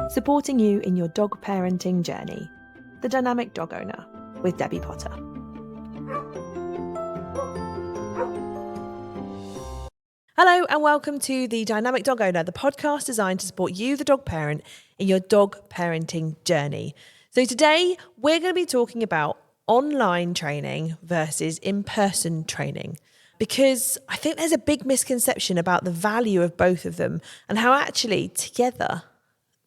supporting you in your dog parenting journey. The Dynamic Dog Owner with Debbie Potter. Hello and welcome to The Dynamic Dog Owner, the podcast designed to support you, the dog parent, in your dog parenting journey. So today we're going to be talking about online training versus in-person training, because I think there's a big misconception about the value of both of them and how actually together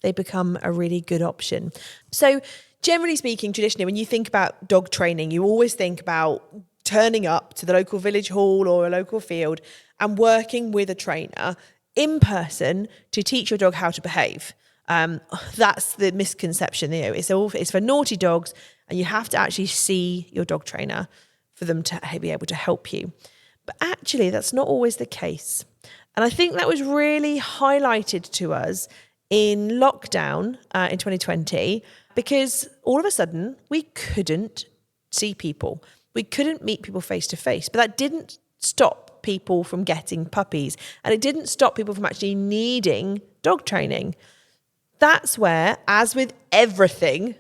they become a really good option. So generally speaking, traditionally, when you think about dog training, you always think about turning up to the local village hall or a local field and working with a trainer in person to teach your dog how to behave. That's the misconception. You know, it's for naughty dogs, and you have to actually see your dog trainer for them to be able to help you. But actually, that's not always the case. And I think that was really highlighted to us in lockdown in 2020, because all of a sudden we couldn't see people. We couldn't meet people face to face, but that didn't stop people from getting puppies, and it didn't stop people from actually needing dog training. That's where, as with everything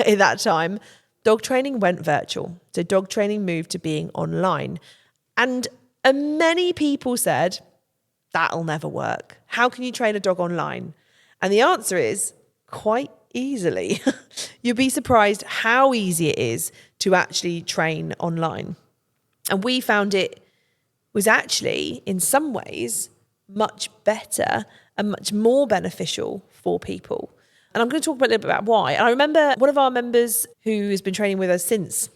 in that time, dog training went virtual. So dog training moved to being online. And many people said, that'll never work. How can you train a dog online? And the answer is quite easily. You'll be surprised how easy it is to actually train online. And we found it was actually, in some ways, much better and much more beneficial for people. And I'm going to talk a little bit about why. And I remember one of our members who has been training with us since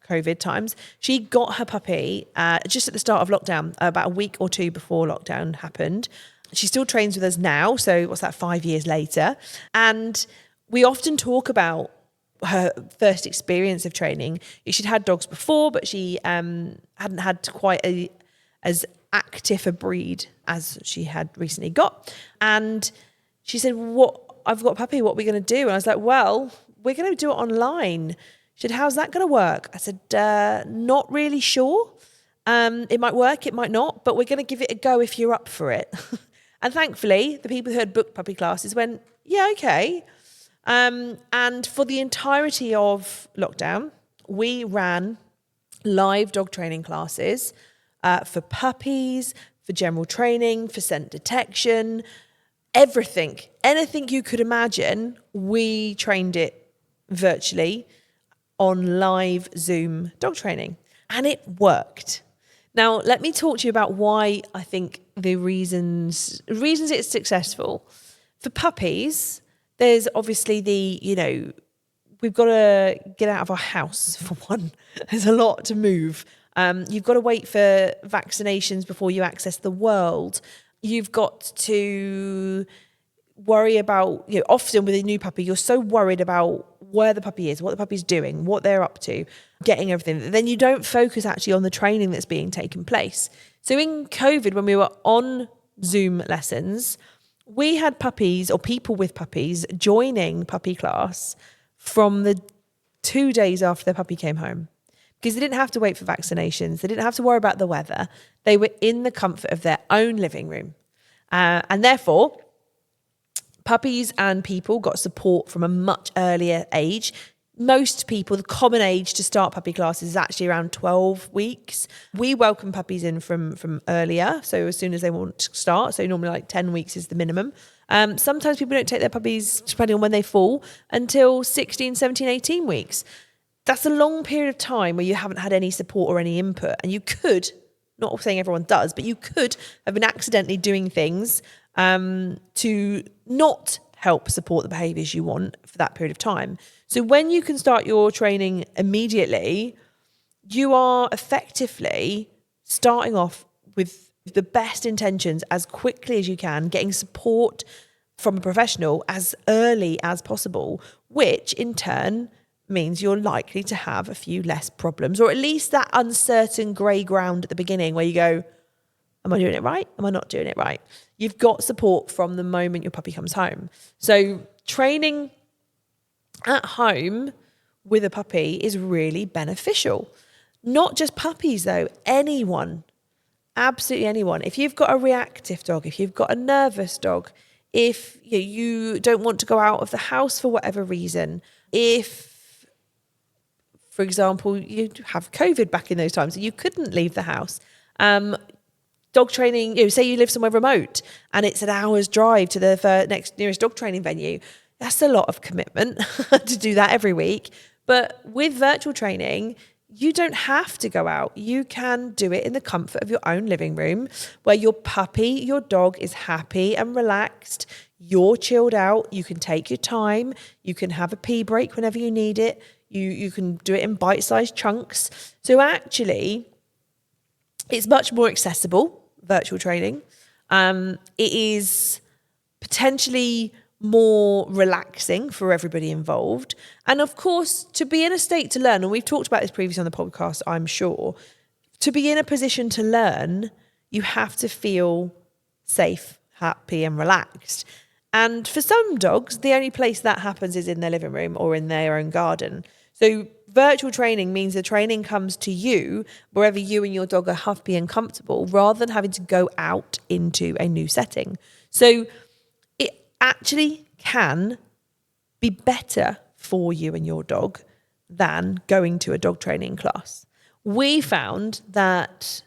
COVID times, she got her puppy just at the start of lockdown, about a week or two before lockdown happened. She still trains with us now. So what's that, 5 years later? And we often talk about her first experience of training. She'd had dogs before, but she hadn't had quite as active a breed as she had recently got. And she said, I've got a puppy, what are we going to do? And I was like, well, we're going to do it online. She said, how's that going to work? I said, not really sure. It might work, it might not, but we're going to give it a go if you're up for it. And thankfully, the people who had booked puppy classes went, yeah, okay. And for the entirety of lockdown, we ran live dog training classes for puppies, for general training, for scent detection, everything. Anything you could imagine, we trained it virtually on live Zoom dog training. And it worked. Now, let me talk to you about why I think the reasons it's successful. For puppies, there's obviously we've got to get out of our house for one. There's a lot to move. You've got to wait for vaccinations before you access the world. You've got to worry about, often with a new puppy, you're so worried about where the puppy is, what the puppy's doing, what they're up to, getting everything. Then you don't focus actually on the training that's being taken place. So in COVID, when we were on Zoom lessons, we had puppies or people with puppies joining puppy class from the 2 days after their puppy came home, because they didn't have to wait for vaccinations. They didn't have to worry about the weather. They were in the comfort of their own living room. And therefore, puppies and people got support from a much earlier age. Most people, the common age to start puppy classes is actually around 12 weeks. We welcome puppies in from earlier, so as soon as they want to start. So normally like 10 weeks is the minimum. Sometimes people don't take their puppies, depending on when they fall, until 16, 17, 18 weeks. That's a long period of time where you haven't had any support or any input. And you could, not saying everyone does, but you could have been accidentally doing things to not help support the behaviours you want for that period of time. So when you can start your training immediately, you are effectively starting off with the best intentions as quickly as you can, getting support from a professional as early as possible, which in turn means you're likely to have a few less problems, or at least that uncertain grey ground at the beginning where you go, am I doing it right? Am I not doing it right? You've got support from the moment your puppy comes home. So training at home with a puppy is really beneficial. Not just puppies though, anyone, absolutely anyone. If you've got a reactive dog, if you've got a nervous dog, if you don't want to go out of the house for whatever reason, if, for example, you have COVID back in those times and you couldn't leave the house. Dog training, say you live somewhere remote and it's an hour's drive to the next nearest dog training venue. That's a lot of commitment to do that every week. But with virtual training, you don't have to go out. You can do it in the comfort of your own living room where your puppy, your dog is happy and relaxed. You're chilled out. You can take your time. You can have a pee break whenever you need it. You can do it in bite-sized chunks. So actually, it's much more accessible, virtual training. It is potentially more relaxing for everybody involved. And of course, to be in a state to learn, and we've talked about this previously on the podcast, I'm sure, to be in a position to learn, you have to feel safe, happy and relaxed. And for some dogs, the only place that happens is in their living room or in their own garden. So virtual training means the training comes to you wherever you and your dog are happy and comfortable, rather than having to go out into a new setting. So it actually can be better for you and your dog than going to a dog training class. We found that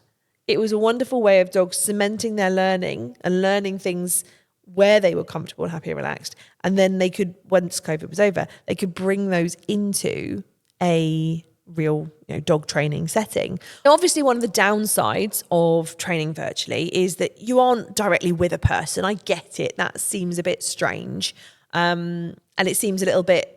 it was a wonderful way of dogs cementing their learning and learning things where they were comfortable and happy and relaxed. And then they could, once COVID was over, they could bring those into a real dog training setting. Now, obviously, one of the downsides of training virtually is that you aren't directly with a person. I get it. That seems a bit strange. And it seems a little bit,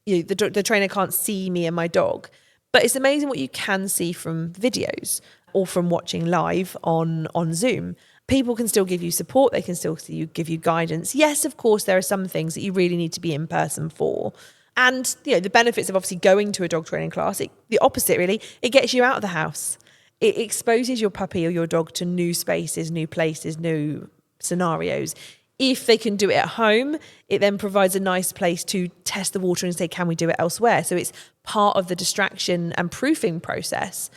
the trainer can't see me and my dog. But it's amazing what you can see from videos or from watching live on Zoom. People can still give you support. They can still give you guidance. Yes, of course, there are some things that you really need to be in person for. And, the benefits of obviously going to a dog training class, the opposite really, it gets you out of the house. It exposes your puppy or your dog to new spaces, new places, new scenarios. If they can do it at home, it then provides a nice place to test the water and say, can we do it elsewhere? So it's part of the distraction and proofing process.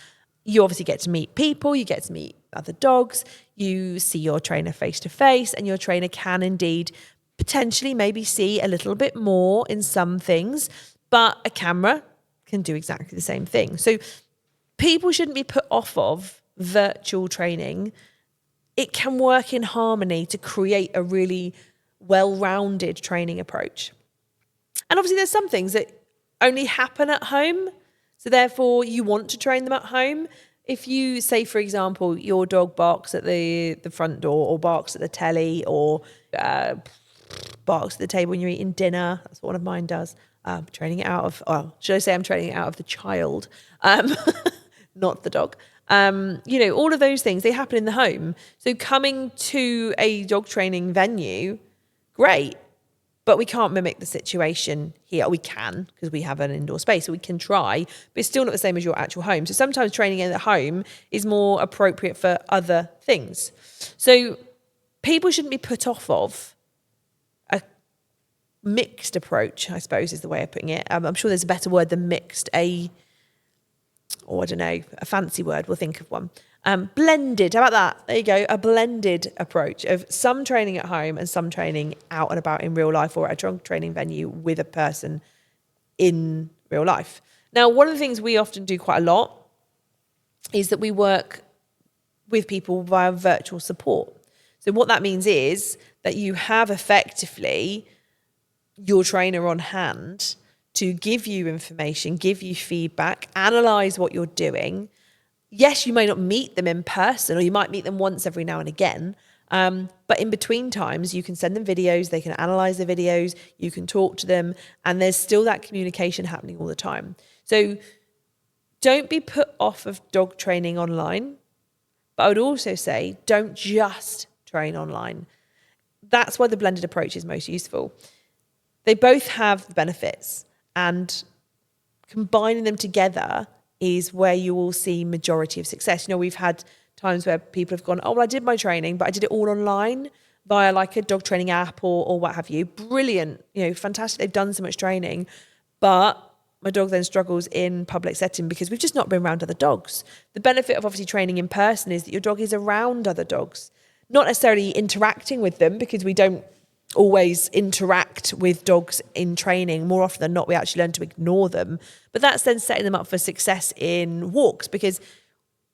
You obviously get to meet people, you get to meet other dogs, you see your trainer face to face, and your trainer can indeed potentially maybe see a little bit more in some things, but a camera can do exactly the same thing. So people shouldn't be put off of virtual training. It can work in harmony to create a really well-rounded training approach. And obviously there's some things that only happen at home, so therefore you want to train them at home. If you say, for example, your dog barks at the front door or barks at the telly or barks at the table when you're eating dinner, that's what one of mine does. Training it out of, should I say I'm training it out of the child, not the dog. All of those things, they happen in the home. So coming to a dog training venue, great, but we can't mimic the situation here. We can, because we have an indoor space, so we can try, but it's still not the same as your actual home. So sometimes training in the home is more appropriate for other things. So people shouldn't be put off of a mixed approach, I suppose is the way of putting it. I'm sure there's a better word than mixed, a fancy word, we'll think of one. Blended, how about that? There you go, a blended approach of some training at home and some training out and about in real life or at a dog training venue with a person in real life. Now, one of the things we often do quite a lot is that we work with people via virtual support. So what that means is that you have effectively your trainer on hand to give you information, give you feedback, analyse what you're doing. Yes, you may not meet them in person, or you might meet them once every now and again. But in between times, you can send them videos, they can analyse the videos, you can talk to them, and there's still that communication happening all the time. So don't be put off of dog training online. But I would also say, don't just train online. That's why the blended approach is most useful. They both have benefits, and combining them together is where you will see majority of success. We've had times where people have gone, I did my training, but I did it all online via like a dog training app or what have you. Brilliant, fantastic. They've done so much training, but my dog then struggles in public setting because we've just not been around other dogs. The benefit of obviously training in person is that your dog is around other dogs, not necessarily interacting with them because we don't always interact with dogs in training. More often than not, we actually learn to ignore them. But that's then setting them up for success in walks, because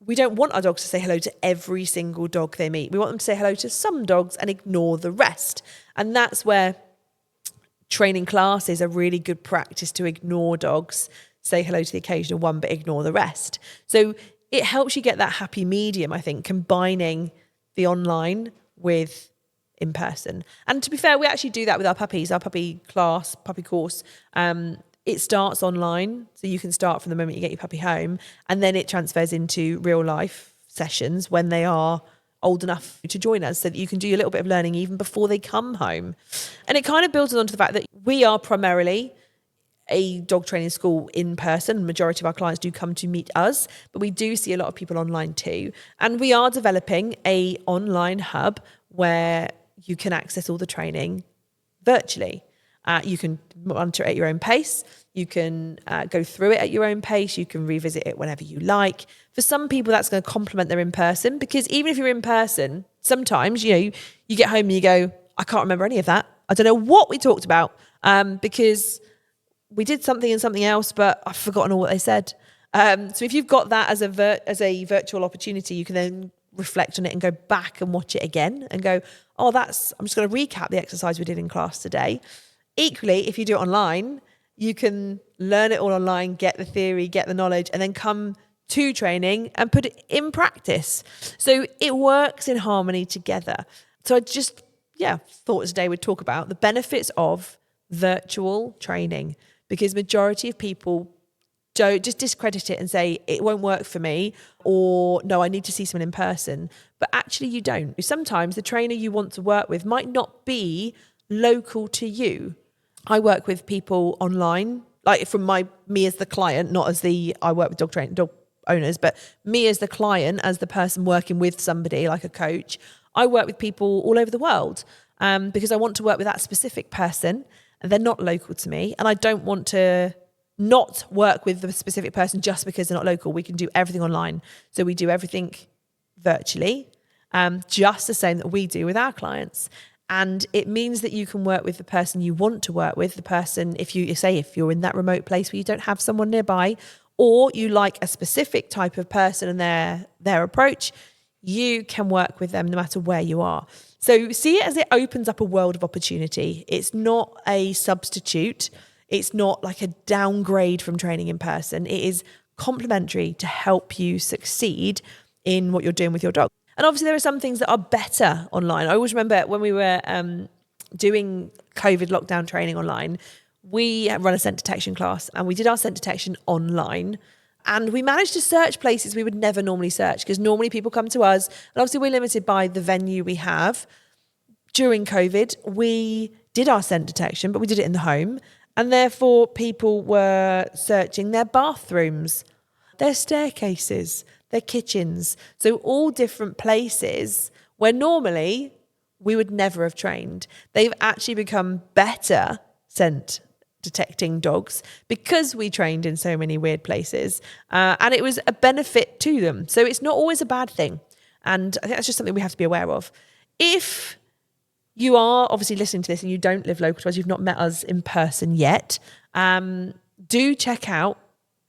we don't want our dogs to say hello to every single dog they meet. We want them to say hello to some dogs and ignore the rest. And that's where training class is a really good practice, to ignore dogs, say hello to the occasional one, but ignore the rest. So it helps you get that happy medium, I think, combining the online with in person. And to be fair, we actually do that with our puppies, our puppy course. It starts online, so you can start from the moment you get your puppy home, and then it transfers into real life sessions when they are old enough to join us, so that you can do a little bit of learning even before they come home. And it kind of builds onto the fact that we are primarily a dog training school in person. The majority of our clients do come to meet us, but we do see a lot of people online too. And we are developing a online hub where you can access all the training virtually. You can monitor it at your own pace. You can go through it at your own pace. You can revisit it whenever you like. For some people, that's going to complement their in person, because even if you're in person, sometimes, you get home and you go, I can't remember any of that. I don't know what we talked about, because we did something and something else, but I've forgotten all what they said. So if you've got that as a virtual opportunity, you can then reflect on it and go back and watch it again and go, I'm just going to recap the exercise we did in class today. Equally, if you do it online, you can learn it all online, get the theory, get the knowledge, and then come to training and put it in practice. So it works in harmony together. So I just, thought today we'd talk about the benefits of virtual training, because majority of people don't just discredit it and say it won't work for me, or no, I need to see someone in person. But actually you don't. Sometimes the trainer you want to work with might not be local to you. I work with people online, like from me as the client, not as I work with dog owners, but me as the client, as the person working with somebody like a coach. I work with people all over the world because I want to work with that specific person, and they're not local to me. And I don't want to not work with the specific person just because they're not local. We can do everything online. So we do everything virtually, just the same that we do with our clients. And it means that you can work with the person you want to work with, the person, if you're in that remote place where you don't have someone nearby, or you like a specific type of person and their approach, you can work with them no matter where you are. So see it as it opens up a world of opportunity. It's not a substitute. It's not like a downgrade from training in person. It is complementary to help you succeed in what you're doing with your dog. And obviously there are some things that are better online. I always remember when we were doing COVID lockdown training online, we run a scent detection class, and we did our scent detection online. And we managed to search places we would never normally search, because normally people come to us, and obviously we're limited by the venue we have. During COVID, we did our scent detection, but we did it in the home. And therefore people were searching their bathrooms, their staircases, their kitchens. So all different places where normally we would never have trained. They've actually become better scent detecting dogs because we trained in so many weird places. And it was a benefit to them. So it's not always a bad thing. And I think that's just something we have to be aware of. If you are obviously listening to this and you don't live local to us, you've not met us in person yet, do check out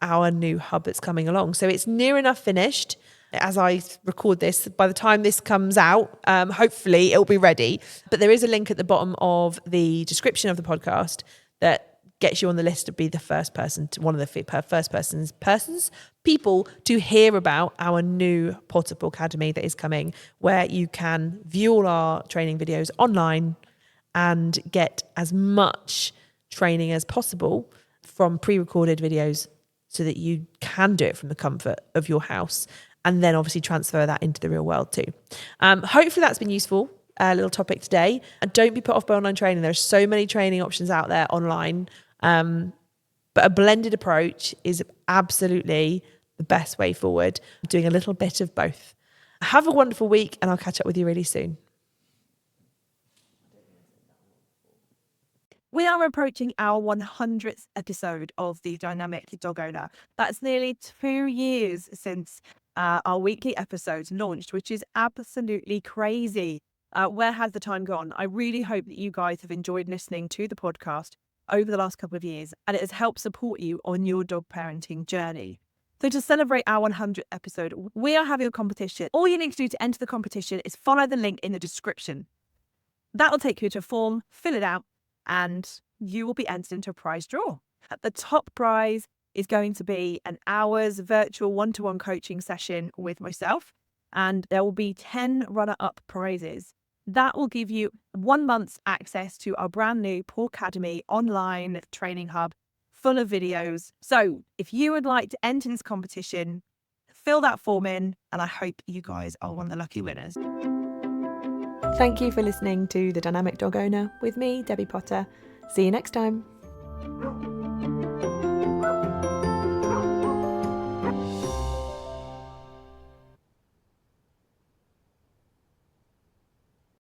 our new hub that's coming along. So it's near enough finished as I record this. By the time this comes out, hopefully it'll be ready. But there is a link at the bottom of the description of the podcast that gets you on the list to be the first person, to one of the first people to hear about our new Potter Paws Academy that is coming, where you can view all our training videos online and get as much training as possible from pre-recorded videos, so that you can do it from the comfort of your house, and then obviously transfer that into the real world too. Hopefully that's been useful. A little topic today. And don't be put off by online training. There's so many training options out there online. But a blended approach is absolutely the best way forward. Doing a little bit of both. Have a wonderful week, and I'll catch up with you really soon. We are approaching our 100th episode of The Dynamic Dog Owner. That's nearly 2 years since our weekly episodes launched, which is absolutely crazy. Where has the time gone? I really hope that you guys have enjoyed listening to the podcast over the last couple of years, and it has helped support you on your dog parenting journey. So to celebrate our 100th episode, we are having a competition. All you need to do to enter the competition is follow the link in the description. That will take you to a form, fill it out, and you will be entered into a prize draw. The top prize is going to be an hour's virtual one-to-one coaching session with myself, and there will be 10 runner-up prizes. That will give you 1 month's access to our brand new Paw Academy online training hub full of videos. So if you would like to enter this competition, fill that form in, and I hope you guys are one of the lucky winners. Thank you for listening to The Dynamic Dog Owner with me, Debbie Potter. See you next time.